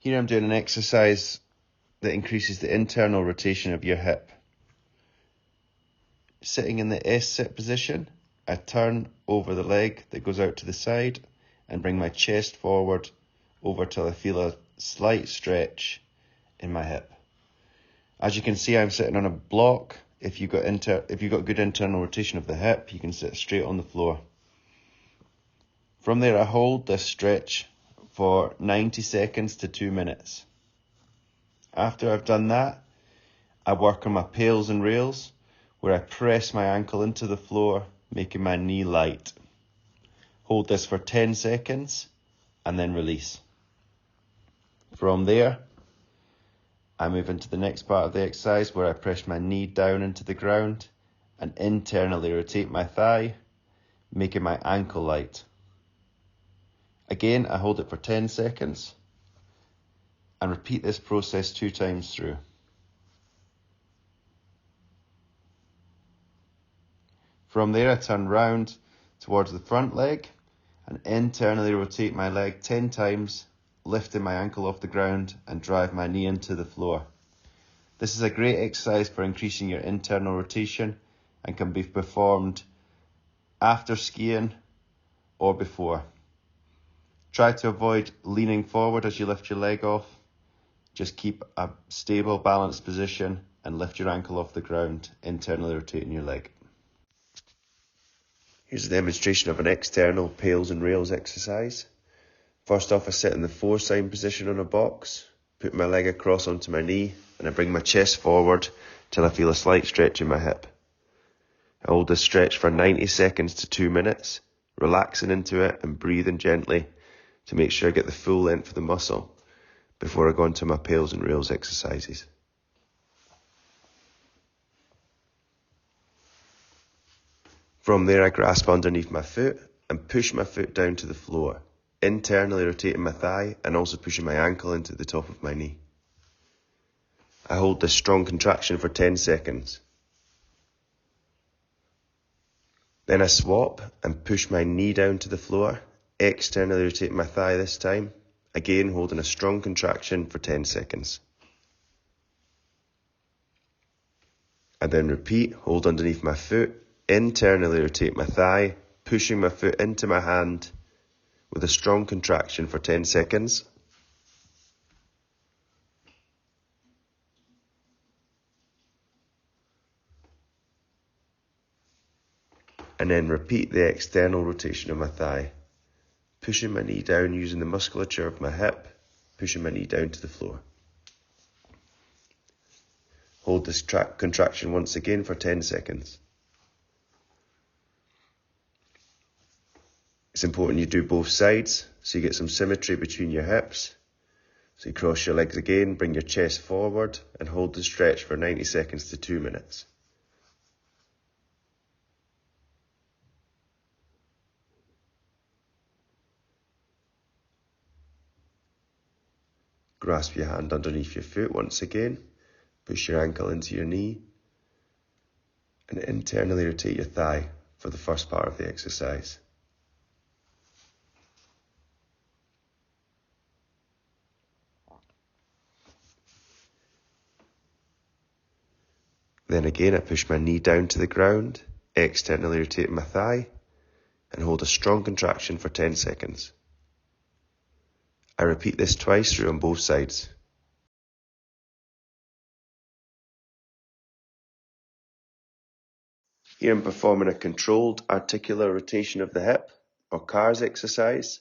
Here I'm doing an exercise that increases the internal rotation of your hip. Sitting in the S-sit position, I turn over the leg that goes out to the side and bring my chest forward over till I feel a slight stretch in my hip. As you can see, I'm sitting on a block. If you've got good internal rotation of the hip, you can sit straight on the floor. From there, I hold this stretch for 90 seconds to 2 minutes. After I've done that, I work on my pails and rails, where I press my ankle into the floor, making my knee light. Hold this for 10 seconds and then release. From there, I move into the next part of the exercise where I press my knee down into the ground and internally rotate my thigh, making my ankle light. Again, I hold it for 10 seconds and repeat this process 2 times through. From there, I turn round towards the front leg and internally rotate my leg 10 times, lifting my ankle off the ground and drive my knee into the floor. This is a great exercise for increasing your internal rotation and can be performed after skiing or before. Try to avoid leaning forward as you lift your leg off. Just keep a stable, balanced position and lift your ankle off the ground, internally rotating your leg. Here's a demonstration of an external pails and rails exercise. First off, I sit in the 4-sign position on a box, put my leg across onto my knee, and I bring my chest forward till I feel a slight stretch in my hip. I hold this stretch for 90 seconds to 2 minutes, relaxing into it and breathing gently to make sure I get the full length of the muscle before I go into my pails and rails exercises. From there, I grasp underneath my foot and push my foot down to the floor, internally rotating my thigh and also pushing my ankle into the top of my knee. I hold this strong contraction for 10 seconds. Then I swap and push my knee down to the floor, externally rotating my thigh this time, again holding a strong contraction for 10 seconds. I then repeat, hold underneath my foot, internally rotate my thigh, pushing my foot into my hand with a strong contraction for 10 seconds. And then repeat the external rotation of my thigh, pushing my knee down using the musculature of my hip, pushing my knee down to the floor. Hold this contraction once again for 10 seconds. It's important you do both sides so you get some symmetry between your hips. So you cross your legs again, bring your chest forward and hold the stretch for 90 seconds to 2 minutes. Grasp your hand underneath your foot once again, push your ankle into your knee and internally rotate your thigh for the first part of the exercise. Then again, I push my knee down to the ground, externally rotating my thigh and hold a strong contraction for 10 seconds. I repeat this twice through on both sides. Here I'm performing a controlled articular rotation of the hip, or CARS exercise.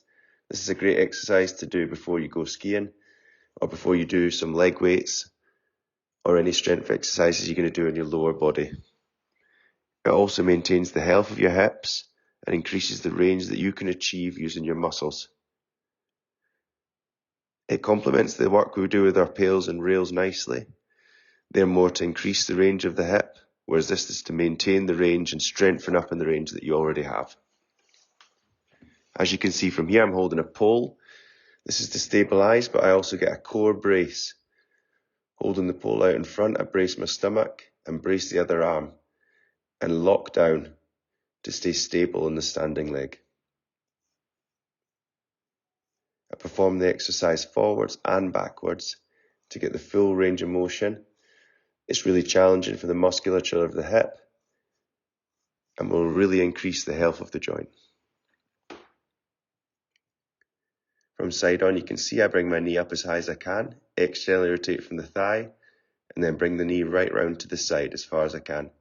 This is a great exercise to do before you go skiing, or before you do some leg weights, or any strength exercises you're going to do in your lower body. It also maintains the health of your hips and increases the range that you can achieve using your muscles. It complements the work we do with our pails and rails nicely. They're more to increase the range of the hip, whereas this is to maintain the range and strengthen up in the range that you already have. As you can see from here, I'm holding a pole. This is to stabilize, but I also get a core brace. Holding the pole out in front, I brace my stomach and brace the other arm and lock down to stay stable in the standing leg. I perform the exercise forwards and backwards to get the full range of motion. It's really challenging for the musculature of the hip and will really increase the health of the joint. From side on, you can see I bring my knee up as high as I can, externally rotate from the thigh, and then bring the knee right round to the side as far as I can.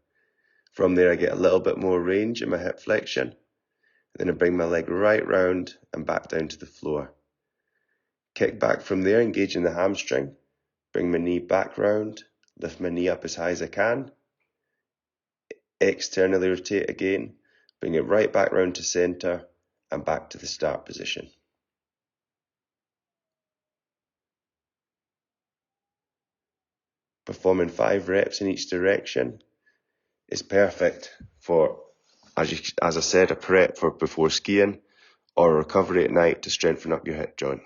From there, I get a little bit more range in my hip flexion. Then I bring my leg right round and back down to the floor. Kick back from there, engaging the hamstring. Bring my knee back round, lift my knee up as high as I can. Externally rotate again, bring it right back round to center and back to the start position. Performing 5 reps in each direction is perfect for, as I said, a prep for before skiing or a recovery at night to strengthen up your hip joint.